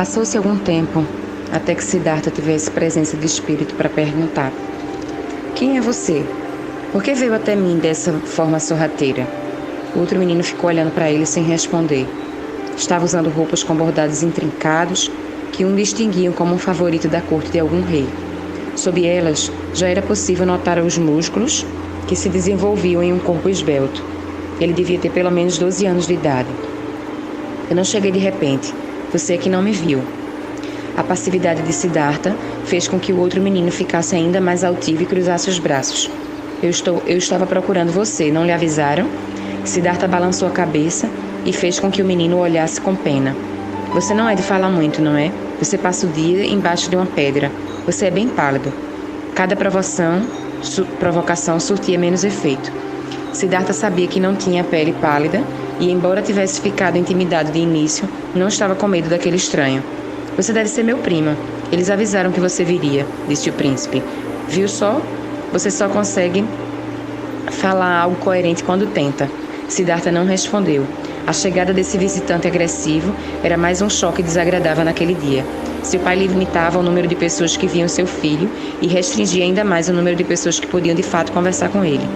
Passou-se algum tempo até que Siddhartha tivesse presença de espírito para perguntar: quem é você? Por que veio até mim dessa forma sorrateira? O outro menino ficou olhando para ele sem responder. Estava usando roupas com bordados intrincados que um distinguiam como um favorito da corte de algum rei. Sob elas, já era possível notar os músculos que se desenvolviam em um corpo esbelto. Ele devia ter pelo menos 12 anos de idade. Eu não cheguei de repente. Você é que não me viu. A passividade de Siddhartha fez com que o outro menino ficasse ainda mais altivo e cruzasse os braços. Eu estava procurando você, não lhe avisaram? Siddhartha balançou a cabeça e fez com que o menino o olhasse com pena. Você não é de falar muito, não é? Você passa o dia embaixo de uma pedra. Você é bem pálido. Cada provocação surtia menos efeito. Siddhartha sabia que não tinha a pele pálida e, embora tivesse ficado intimidado de início, não estava com medo daquele estranho. Você deve ser meu primo. Eles avisaram que você viria, disse o príncipe. Viu só? Você só consegue falar algo coerente quando tenta. Siddhartha não respondeu. A chegada desse visitante agressivo era mais um choque desagradável naquele dia. Seu pai limitava o número de pessoas que viam seu filho e restringia ainda mais o número de pessoas que podiam de fato conversar com ele.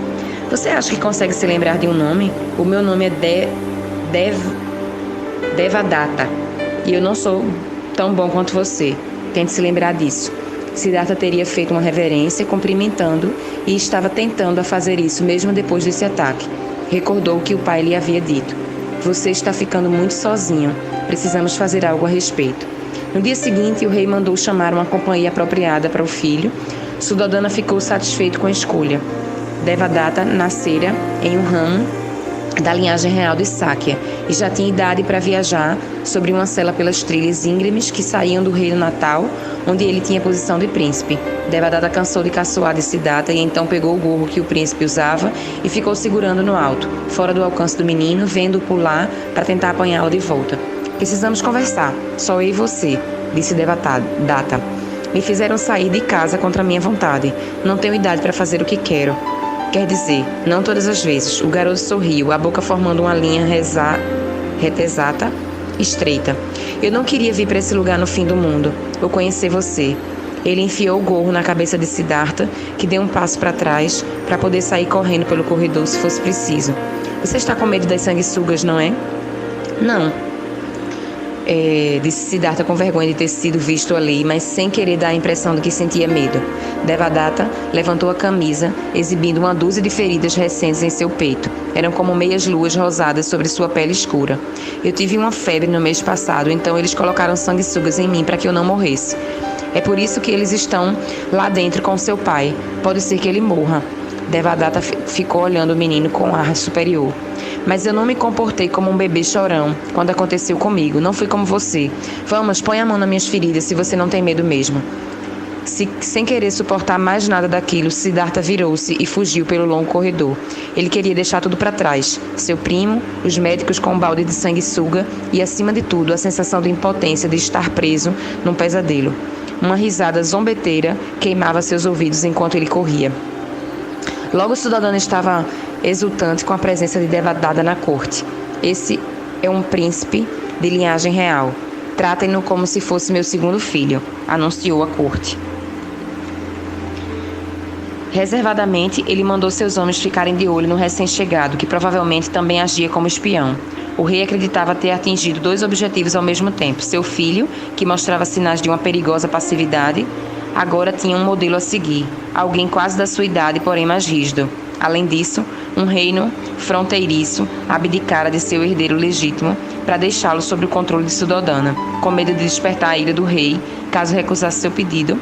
Você acha que consegue se lembrar de um nome? O meu nome é Devadatta e eu não sou tão bom quanto você. Tente se lembrar disso. Siddhartha teria feito uma reverência, cumprimentando, e estava tentando a fazer isso mesmo depois desse ataque. Recordou o que o pai lhe havia dito. Você está ficando muito sozinho. Precisamos fazer algo a respeito. No dia seguinte, o rei mandou chamar uma companhia apropriada para o filho. Suddhodana ficou satisfeito com a escolha. Devadatta nascera em um ramo da linhagem real de Sakya e já tinha idade para viajar sobre uma sela pelas trilhas íngremes que saíam do reino natal, onde ele tinha posição de príncipe. Devadatta cansou de caçoar de Siddhartha e então pegou o gorro que o príncipe usava e ficou segurando no alto, fora do alcance do menino, vendo-o pular para tentar apanhá-lo de volta. Precisamos conversar, só eu e você, disse Devadatta. Me fizeram sair de casa contra minha vontade. Não tenho idade para fazer o que quero. Quer dizer, não todas as vezes. O garoto sorriu, a boca formando uma linha retesata, estreita. Eu não queria vir para esse lugar no fim do mundo. Ou conhecer você. Ele enfiou o gorro na cabeça de Siddhartha, que deu um passo para trás, para poder sair correndo pelo corredor se fosse preciso. Você está com medo das sanguessugas, não é? Não. Disse Siddhartha com vergonha de ter sido visto ali, mas sem querer dar a impressão de que sentia medo. Devadatta levantou a camisa, exibindo uma dúzia de feridas recentes em seu peito. Eram como meias luas rosadas sobre sua pele escura. Eu tive uma febre no mês passado, então eles colocaram sanguessugas em mim para que eu não morresse. É por isso que eles estão lá dentro com seu pai. Pode ser que ele morra. Devadatta ficou olhando o menino com ar superior. Mas eu não me comportei como um bebê chorão quando aconteceu comigo. Não fui como você. Vamos, põe a mão nas minhas feridas se você não tem medo mesmo. Sem querer suportar mais nada daquilo, Siddhartha virou-se e fugiu pelo longo corredor. Ele queria deixar tudo para trás. Seu primo, os médicos com um balde de sanguessuga e, acima de tudo, a sensação de impotência de estar preso num pesadelo. Uma risada zombeteira queimava seus ouvidos enquanto ele corria. Logo, Suddhodana estava exultante com a presença de Devadatta na corte. Esse é um príncipe de linhagem real. Tratem-no como se fosse meu segundo filho, anunciou a corte. Reservadamente, ele mandou seus homens ficarem de olho no recém-chegado, que provavelmente também agia como espião. O rei acreditava ter atingido 2 objetivos ao mesmo tempo. Seu filho, que mostrava sinais de uma perigosa passividade, agora tinha um modelo a seguir, alguém quase da sua idade, porém mais rígido. Além disso, um reino fronteiriço abdicara de seu herdeiro legítimo para deixá-lo sob o controle de Suddhodana, com medo de despertar a ira do rei, caso recusasse seu pedido.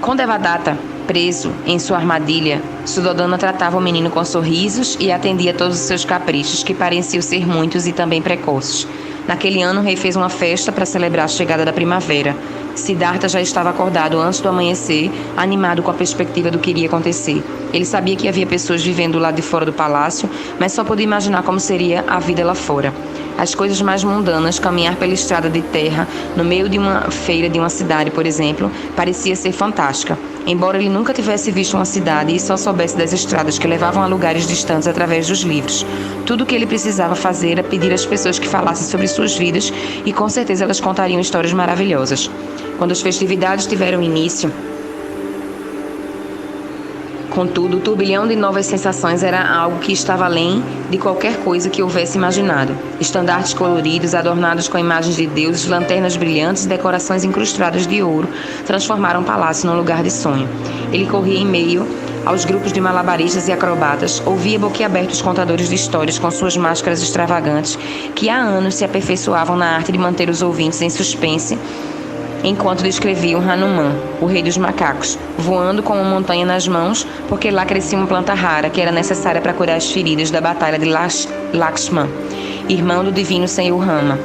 Com Devadatta preso em sua armadilha, Suddhodana tratava o menino com sorrisos e atendia a todos os seus caprichos, que pareciam ser muitos e também precoces. Naquele ano, o rei fez uma festa para celebrar a chegada da primavera. Siddhartha já estava acordado antes do amanhecer, animado com a perspectiva do que iria acontecer. Ele sabia que havia pessoas vivendo do lado de fora do palácio, mas só podia imaginar como seria a vida lá fora. As coisas mais mundanas, caminhar pela estrada de terra, no meio de uma feira de uma cidade, por exemplo, parecia ser fantástica. Embora ele nunca tivesse visto uma cidade e só soubesse das estradas que levavam a lugares distantes através dos livros, tudo o que ele precisava fazer era pedir às pessoas que falassem sobre suas vidas e com certeza elas contariam histórias maravilhosas. Quando as festividades tiveram início, contudo, o turbilhão de novas sensações era algo que estava além de qualquer coisa que houvesse imaginado. Estandartes coloridos, adornados com imagens de deuses, lanternas brilhantes e decorações incrustadas de ouro transformaram o palácio num lugar de sonho. Ele corria em meio aos grupos de malabaristas e acrobatas, ouvia boquiaberto os contadores de histórias com suas máscaras extravagantes, que há anos se aperfeiçoavam na arte de manter os ouvintes em suspense enquanto descreviam Hanuman, o rei dos macacos, voando com uma montanha nas mãos, porque lá crescia uma planta rara que era necessária para curar as feridas da batalha de Lakshman, irmão do divino Senhor Rama.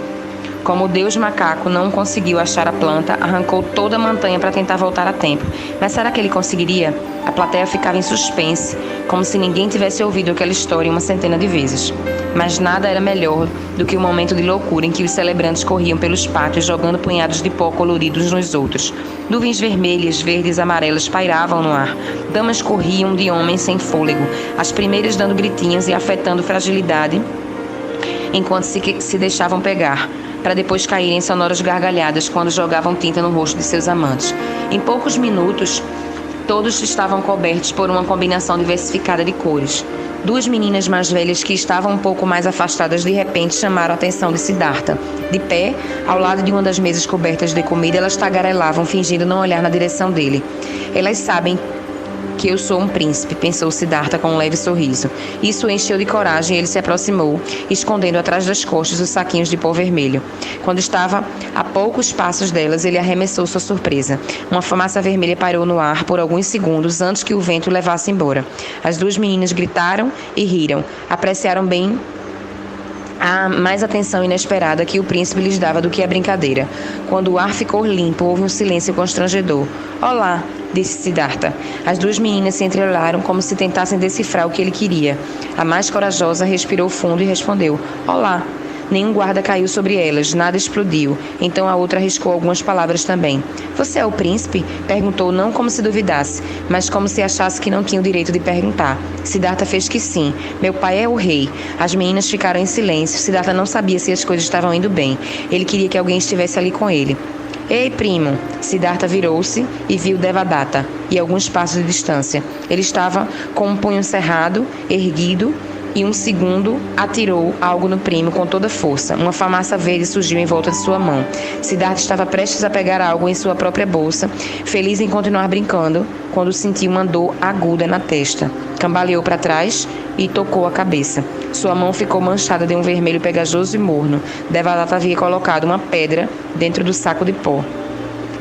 Como o deus macaco não conseguiu achar a planta, arrancou toda a montanha para tentar voltar a tempo. Mas será que ele conseguiria? A plateia ficava em suspense, como se ninguém tivesse ouvido aquela história uma centena de vezes. Mas nada era melhor do que o momento de loucura em que os celebrantes corriam pelos pátios jogando punhados de pó coloridos nos outros. Nuvens vermelhas, verdes e amarelas pairavam no ar. Damas corriam de homens sem fôlego, as primeiras dando gritinhos e afetando fragilidade enquanto se deixavam pegar, para depois caírem em sonoras gargalhadas quando jogavam tinta no rosto de seus amantes. Em poucos minutos, todos estavam cobertos por uma combinação diversificada de cores. Duas meninas mais velhas que estavam um pouco mais afastadas de repente chamaram a atenção de Siddhartha. De pé, ao lado de uma das mesas cobertas de comida, elas tagarelavam, fingindo não olhar na direção dele. Elas sabem que eu sou um príncipe, pensou Siddhartha com um leve sorriso. Isso o encheu de coragem e ele se aproximou, escondendo atrás das costas os saquinhos de pó vermelho. Quando estava a poucos passos delas, ele arremessou sua surpresa. Uma fumaça vermelha pairou no ar por alguns segundos antes que o vento o levasse embora. As duas meninas gritaram e riram. Apreciaram bem a mais atenção inesperada que o príncipe lhes dava do que a brincadeira. Quando o ar ficou limpo, houve um silêncio constrangedor. Olá, disse Siddhartha. As duas meninas se entreolharam como se tentassem decifrar o que ele queria. A mais corajosa respirou fundo e respondeu: Olá. Nenhum guarda caiu sobre elas, nada explodiu. Então a outra arriscou algumas palavras também. Você é o príncipe? Perguntou não como se duvidasse, mas como se achasse que não tinha o direito de perguntar. Siddhartha fez que sim. Meu pai é o rei. As meninas ficaram em silêncio. Siddhartha não sabia se as coisas estavam indo bem. Ele queria que alguém estivesse ali com ele. Ei, primo! Siddhartha virou-se e viu Devadatta, e alguns passos de distância. Ele estava com um punho cerrado, erguido, e um segundo atirou algo no primo com toda força. Uma fumaça verde surgiu em volta de sua mão. Siddhartha estava prestes a pegar algo em sua própria bolsa, feliz em continuar brincando, quando sentiu uma dor aguda na testa. Cambaleou para trás e tocou a cabeça. Sua mão ficou manchada de um vermelho pegajoso e morno. Devadatta havia colocado uma pedra dentro do saco de pó.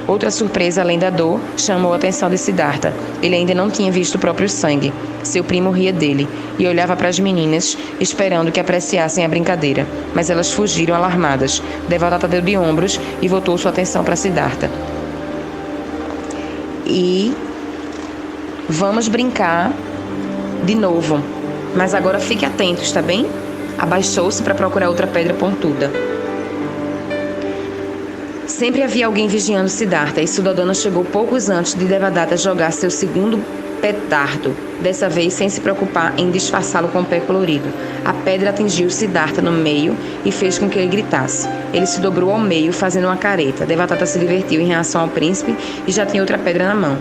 Outra surpresa, além da dor, chamou a atenção de Siddhartha. Ele ainda não tinha visto o próprio sangue. Seu primo ria dele e olhava para as meninas, esperando que apreciassem a brincadeira. Mas elas fugiram alarmadas. Devadatta deu de ombros e voltou sua atenção para Siddhartha. E vamos brincar de novo. Mas agora fique atento, está bem? Abaixou-se para procurar outra pedra pontuda. Sempre havia alguém vigiando Siddhartha, e Suddhodana chegou poucos antes de Devadatta jogar seu segundo petardo, dessa vez sem se preocupar em disfarçá-lo com o pé colorido. A pedra atingiu Siddhartha no meio e fez com que ele gritasse. Ele se dobrou ao meio, fazendo uma careta. Devadatta se divertiu em reação ao príncipe e já tinha outra pedra na mão.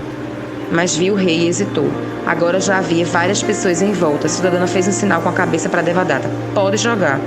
Mas viu o rei e hesitou. Agora já havia várias pessoas em volta. Suddhodana fez um sinal com a cabeça para Devadatta. Pode jogar.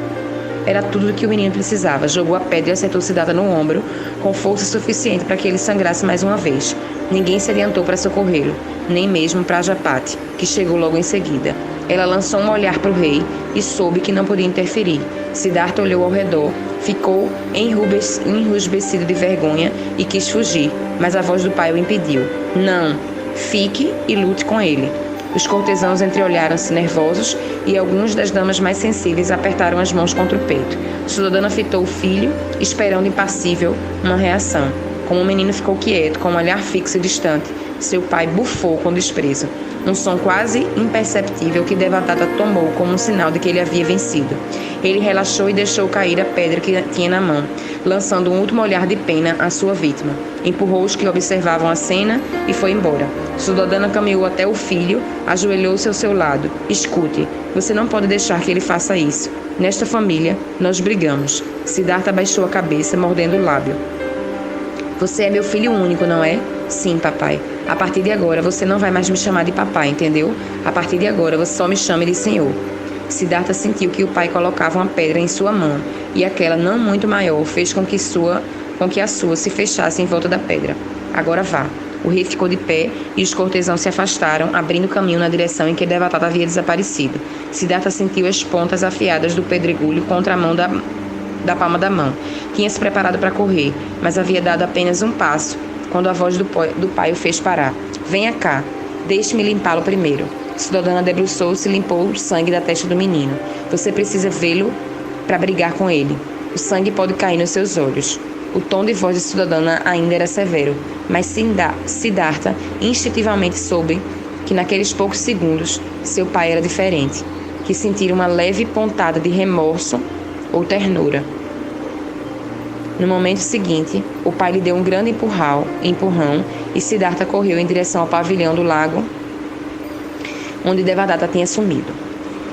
Era tudo o que o menino precisava. Jogou a pedra e acertou Siddhartha no ombro, com força suficiente para que ele sangrasse mais uma vez. Ninguém se adiantou para socorrê-lo, nem mesmo Prajapati, que chegou logo em seguida. Ela lançou um olhar para o rei e soube que não podia interferir. Siddhartha olhou ao redor, ficou enrubescido de vergonha e quis fugir, mas a voz do pai o impediu. Não, fique e lute com ele. Os cortesãos entreolharam-se nervosos e algumas das damas mais sensíveis apertaram as mãos contra o peito. Suddhodana fitou o filho, esperando impassível uma reação. Como o menino ficou quieto, com um olhar fixo e distante, seu pai bufou com desprezo. Um som quase imperceptível que Devadatta tomou como um sinal de que ele havia vencido. Ele relaxou e deixou cair a pedra que tinha na mão, lançando um último olhar de pena à sua vítima. Empurrou os que observavam a cena e foi embora. Suddhodana caminhou até o filho, ajoelhou-se ao seu lado. Escute, você não pode deixar que ele faça isso. Nesta família, nós brigamos. Siddhartha baixou a cabeça, mordendo o lábio. Você é meu filho único, não é? Sim, papai. A partir de agora, você não vai mais me chamar de papai, entendeu? A partir de agora, você só me chame de senhor. Siddhartha sentiu que o pai colocava uma pedra em sua mão, e aquela não muito maior fez com que a sua se fechasse em volta da pedra. Agora vá. O rei ficou de pé e os cortesãos se afastaram, abrindo caminho na direção em que Devadatta havia desaparecido. Siddhartha sentiu as pontas afiadas do pedregulho contra a mão da palma da mão. Tinha se preparado para correr, mas havia dado apenas um passo, quando a voz do pai o fez parar. Venha cá, deixe-me limpá-lo primeiro. Suddhodana debruçou-se e limpou o sangue da testa do menino. Você precisa vê-lo para brigar com ele. O sangue pode cair nos seus olhos. O tom de voz de Suddhodana ainda era severo, mas Siddhartha instintivamente soube que naqueles poucos segundos seu pai era diferente, que sentira uma leve pontada de remorso ou ternura. No momento seguinte, o pai lhe deu um grande empurrão e Siddhartha correu em direção ao pavilhão do lago, onde Devadatta tinha sumido.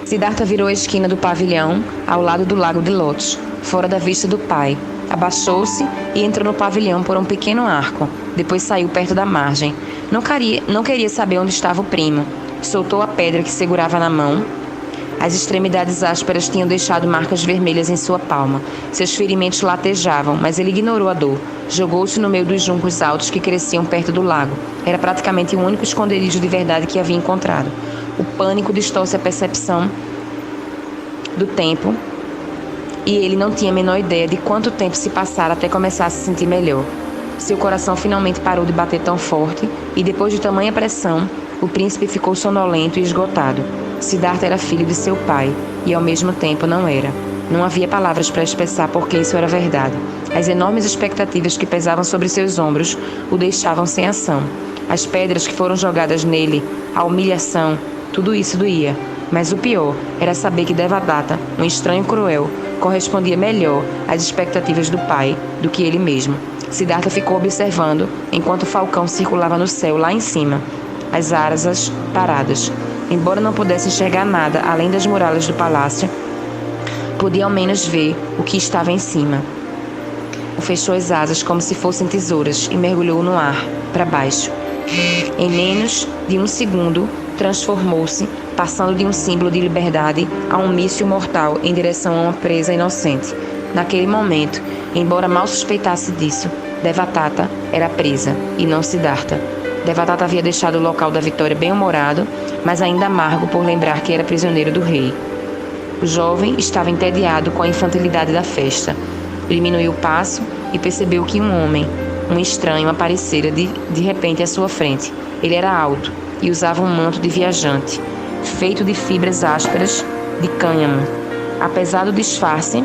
Siddhartha virou a esquina do pavilhão, ao lado do lago de Lótus, fora da vista do pai. Abaixou-se e entrou no pavilhão por um pequeno arco. Depois saiu perto da margem. Não queria saber onde estava o primo. Soltou a pedra que segurava na mão. As extremidades ásperas tinham deixado marcas vermelhas em sua palma. Seus ferimentos latejavam, mas ele ignorou a dor. Jogou-se no meio dos juncos altos que cresciam perto do lago. Era praticamente o único esconderijo de verdade que havia encontrado. O pânico distorce a percepção do tempo e ele não tinha a menor ideia de quanto tempo se passara até começar a se sentir melhor. Seu coração finalmente parou de bater tão forte e, depois de tamanha pressão, o príncipe ficou sonolento e esgotado. Siddhartha era filho de seu pai e, ao mesmo tempo, não era. Não havia palavras para expressar porque isso era verdade. As enormes expectativas que pesavam sobre seus ombros o deixavam sem ação. As pedras que foram jogadas nele, a humilhação, tudo isso doía. Mas o pior era saber que Devadatta, um estranho cruel, correspondia melhor às expectativas do pai do que ele mesmo. Siddhartha ficou observando enquanto o falcão circulava no céu lá em cima, as asas paradas. Embora não pudesse enxergar nada além das muralhas do palácio, podia ao menos ver o que estava em cima. Fechou as asas como se fossem tesouras e mergulhou no ar, para baixo. Em menos de um segundo, transformou-se, passando de um símbolo de liberdade a um míssil mortal em direção a uma presa inocente. Naquele momento, embora mal suspeitasse disso, Devadatta era presa e não Siddhartha. Devadatta havia deixado o local da vitória bem-humorado, mas ainda amargo por lembrar que era prisioneiro do rei. O jovem estava entediado com a infantilidade da festa. Diminuiu o passo e percebeu que um homem, um estranho, aparecera de repente à sua frente. Ele era alto e usava um manto de viajante, feito de fibras ásperas de cânhamo. Apesar do disfarce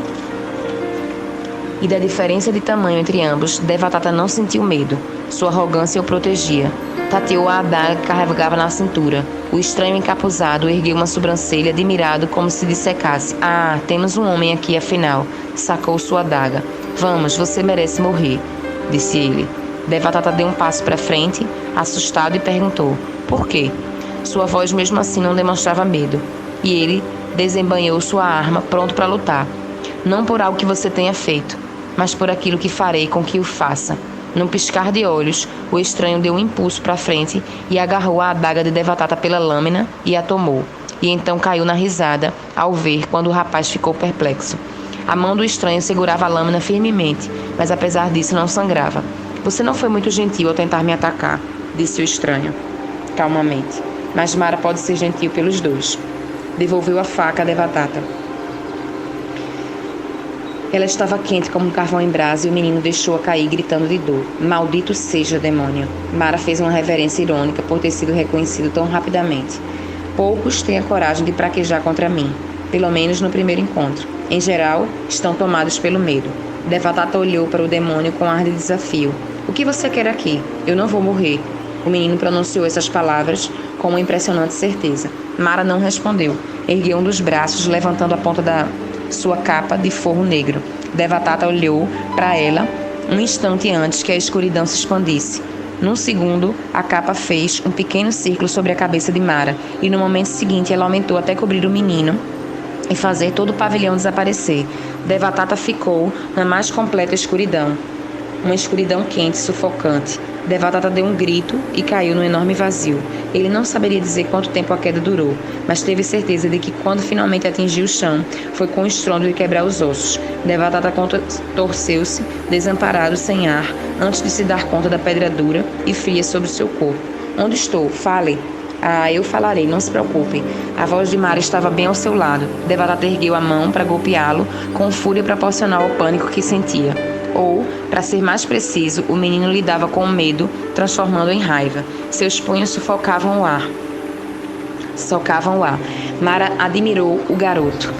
e da diferença de tamanho entre ambos, Devadatta não sentiu medo. Sua arrogância o protegia. Tateou a adaga que carregava na cintura. O estranho encapuzado ergueu uma sobrancelha, admirado, como se dissecasse: "Ah, temos um homem aqui, afinal." Sacou sua adaga. "Vamos, você merece morrer", disse ele. Devadatta deu um passo para frente, assustado, e perguntou: "Por quê?" Sua voz mesmo assim não demonstrava medo. E ele desembainhou sua arma, pronto para lutar. "Não por algo que você tenha feito, mas por aquilo que farei com que o faça." Num piscar de olhos, o estranho deu um impulso para frente e agarrou a adaga de Devadatta pela lâmina e a tomou. E então caiu na risada ao ver quando o rapaz ficou perplexo. A mão do estranho segurava a lâmina firmemente, mas apesar disso não sangrava. "Você não foi muito gentil ao tentar me atacar", disse o estranho, calmamente. "Mas Mara pode ser gentil pelos dois." Devolveu a faca a Devadatta. Ela estava quente como um carvão em brasa e o menino deixou-a cair, gritando de dor. "Maldito seja, demônio!" Mara fez uma reverência irônica por ter sido reconhecido tão rapidamente. "Poucos têm a coragem de praquejar contra mim, pelo menos no primeiro encontro. Em geral, estão tomados pelo medo." Devadatta olhou para o demônio com ar de desafio. O que você quer aqui? Eu não vou morrer. O menino pronunciou essas palavras com uma impressionante certeza. Mara não respondeu. Ergueu um dos braços, levantando a ponta da sua capa de forro negro. Devadatta olhou para ela um instante antes que a escuridão se expandisse. Num segundo, a capa fez um pequeno círculo sobre a cabeça de Mara, e no momento seguinte ela aumentou até cobrir o menino e fazer todo o pavilhão desaparecer. Devadatta ficou na mais completa escuridão. Uma escuridão quente e sufocante. Devadatta deu um grito e caiu num enorme vazio. Ele não saberia dizer quanto tempo a queda durou, mas teve certeza de que quando finalmente atingiu o chão, foi com o estrondo de quebrar os ossos. Devadatta torceu-se, desamparado, sem ar, antes de se dar conta da pedra dura e fria sobre o seu corpo. Onde estou? Fale. Ah, eu falarei, não se preocupe. A voz de Mara estava bem ao seu lado. Devadatta ergueu a mão para golpeá-lo, com fúria proporcional ao pânico que sentia. Ou, para ser mais preciso, o menino lidava com o medo, transformando em raiva. Seus punhos socavam o ar. Mara admirou o garoto.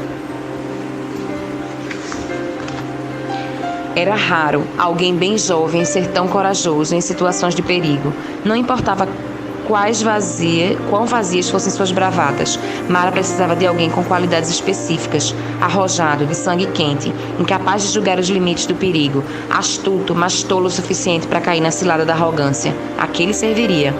Era raro alguém bem jovem ser tão corajoso em situações de perigo. Não importava quão vazias fossem suas bravatas. Mara precisava de alguém com qualidades específicas, arrojado, de sangue quente, incapaz de julgar os limites do perigo, astuto, mas tolo o suficiente para cair na cilada da arrogância. Aquele serviria.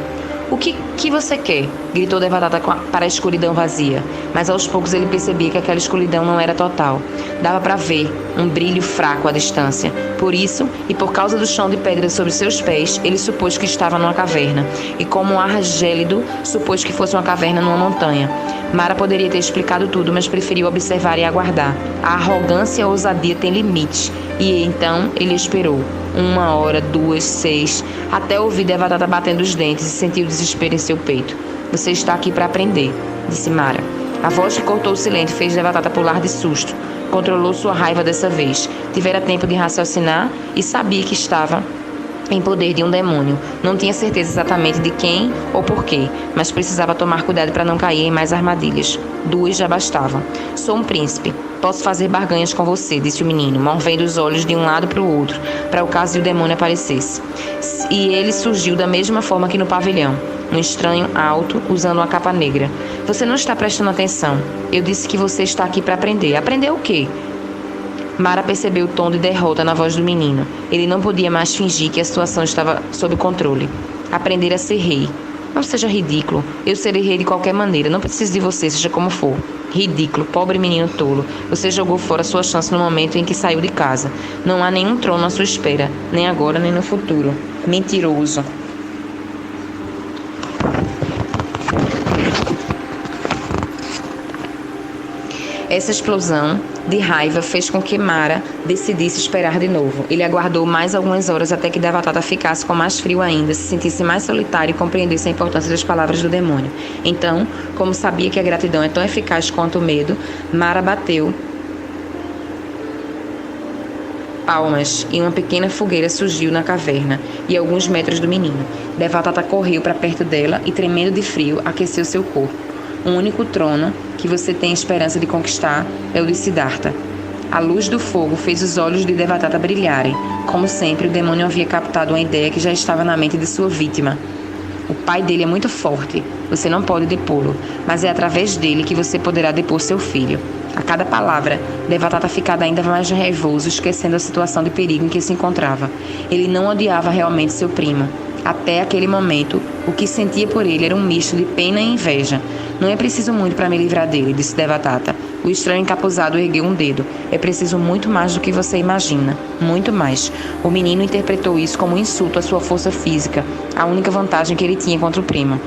O que você quer? Gritou Devadatta para a escuridão vazia. Mas aos poucos ele percebia que aquela escuridão não era total. Dava para ver um brilho fraco à distância. Por isso, e por causa do chão de pedra sobre seus pés, ele supôs que estava numa caverna. E como um ar gélido, supôs que fosse uma caverna numa montanha. Mara poderia ter explicado tudo, mas preferiu observar e aguardar. A arrogância e a ousadia têm limites. E então ele esperou. 1 hora, 2, 6, até ouvir Devadatta batendo os dentes e sentir o desespero em seu peito. Você está aqui para aprender, disse Mara. A voz que cortou o silêncio fez Devadatta pular de susto. Controlou sua raiva dessa vez. Tivera tempo de raciocinar e sabia que estava em poder de um demônio. Não tinha certeza exatamente de quem ou por quê, mas precisava tomar cuidado para não cair em mais armadilhas. 2 já bastavam. Sou um príncipe. Posso fazer barganhas com você, disse o menino, movendo os olhos de um lado para o outro, para o caso de o demônio aparecesse. E ele surgiu da mesma forma que no pavilhão, um estranho alto, usando uma capa negra. Você não está prestando atenção. Eu disse que você está aqui para aprender. Aprender o quê? Mara percebeu o tom de derrota na voz do menino. Ele não podia mais fingir que a situação estava sob controle. Aprender a ser rei. Não seja ridículo. Eu serei rei de qualquer maneira. Não preciso de você, seja como for. Ridículo, pobre menino tolo. Você jogou fora sua chance no momento em que saiu de casa. Não há nenhum trono à sua espera, nem agora nem no futuro. Mentiroso. Essa explosão de raiva fez com que Mara decidisse esperar de novo. Ele aguardou mais algumas horas até que Devadatta ficasse com mais frio ainda, se sentisse mais solitário e compreendesse a importância das palavras do demônio. Então, como sabia que a gratidão é tão eficaz quanto o medo, Mara bateu palmas e uma pequena fogueira surgiu na caverna e a alguns metros do menino. Devadatta correu para perto dela e, tremendo de frio, aqueceu seu corpo. O único trono que você tem esperança de conquistar é o de Siddhartha. A luz do fogo fez os olhos de Devadatta brilharem. Como sempre, o demônio havia captado uma ideia que já estava na mente de sua vítima. O pai dele é muito forte, você não pode depô-lo, mas é através dele que você poderá depor seu filho. A cada palavra, Devadatta ficava ainda mais raivoso, esquecendo a situação de perigo em que se encontrava. Ele não odiava realmente seu primo. Até aquele momento, o que sentia por ele era um misto de pena e inveja. Não é preciso muito para me livrar dele, disse Devadatta. O estranho encapuzado ergueu um dedo. É preciso muito mais do que você imagina. Muito mais. O menino interpretou isso como um insulto à sua força física, a única vantagem que ele tinha contra o primo.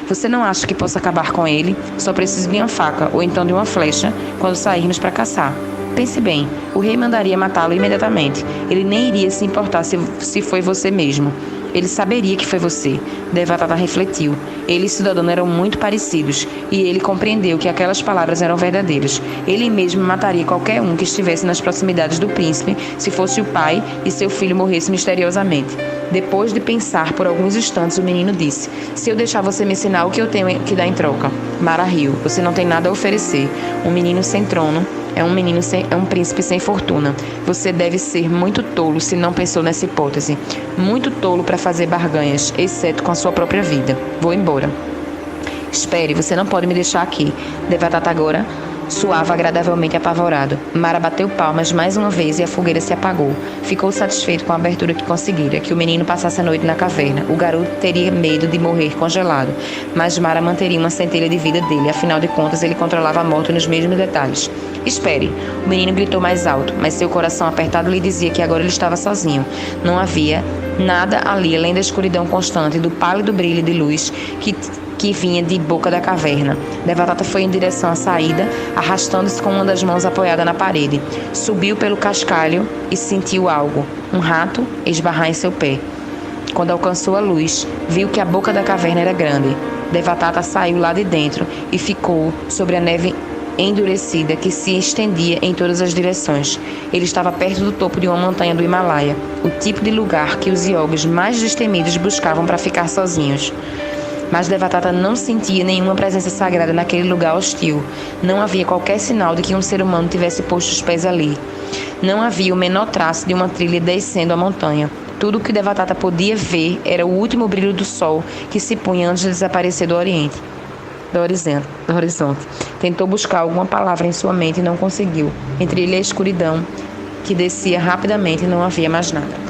Você não acha que possa acabar com ele? Só preciso de uma faca ou então de uma flecha quando sairmos para caçar. Pense bem, o rei mandaria matá-lo imediatamente. Ele nem iria se importar se foi você mesmo. Ele saberia que foi você. Devadatta refletiu. Ele e Suddhodana eram muito parecidos, e ele compreendeu que aquelas palavras eram verdadeiras. Ele mesmo mataria qualquer um que estivesse nas proximidades do príncipe, se fosse o pai e seu filho morresse misteriosamente. Depois de pensar por alguns instantes, o menino disse: se eu deixar você me ensinar o que eu tenho que dar em troca. Mara riu. Você não tem nada a oferecer. Um menino sem trono É um príncipe sem fortuna. Você deve ser muito tolo se não pensou nessa hipótese. Muito tolo para fazer barganhas, exceto com a sua própria vida. Vou embora. Espere, você não pode me deixar aqui. Devadatta agora suava agradavelmente apavorado. Mara bateu palmas mais uma vez e a fogueira se apagou. Ficou satisfeito com a abertura que conseguira, que o menino passasse a noite na caverna. O garoto teria medo de morrer congelado, mas Mara manteria uma centelha de vida dele. Afinal de contas, ele controlava a morte nos mesmos detalhes. Espere! O menino gritou mais alto, mas seu coração apertado lhe dizia que agora ele estava sozinho. Não havia nada ali além da escuridão constante e do pálido brilho de luz que vinha de boca da caverna. Devadatta foi em direção à saída, arrastando-se com uma das mãos apoiada na parede. Subiu pelo cascalho e sentiu algo, um rato, esbarrar em seu pé. Quando alcançou a luz, viu que a boca da caverna era grande. Devadatta saiu lá de dentro e ficou sobre a neve endurecida que se estendia em todas as direções. Ele estava perto do topo de uma montanha do Himalaia, o tipo de lugar que os yogis mais destemidos buscavam para ficar sozinhos. Mas Devadatta não sentia nenhuma presença sagrada naquele lugar hostil. Não havia qualquer sinal de que um ser humano tivesse posto os pés ali. Não havia o menor traço de uma trilha descendo a montanha. Tudo o que Devadatta podia ver era o último brilho do sol que se punha antes de desaparecer do horizonte. Tentou buscar alguma palavra em sua mente e não conseguiu. Entre ele e a escuridão, que descia rapidamente, não havia mais nada.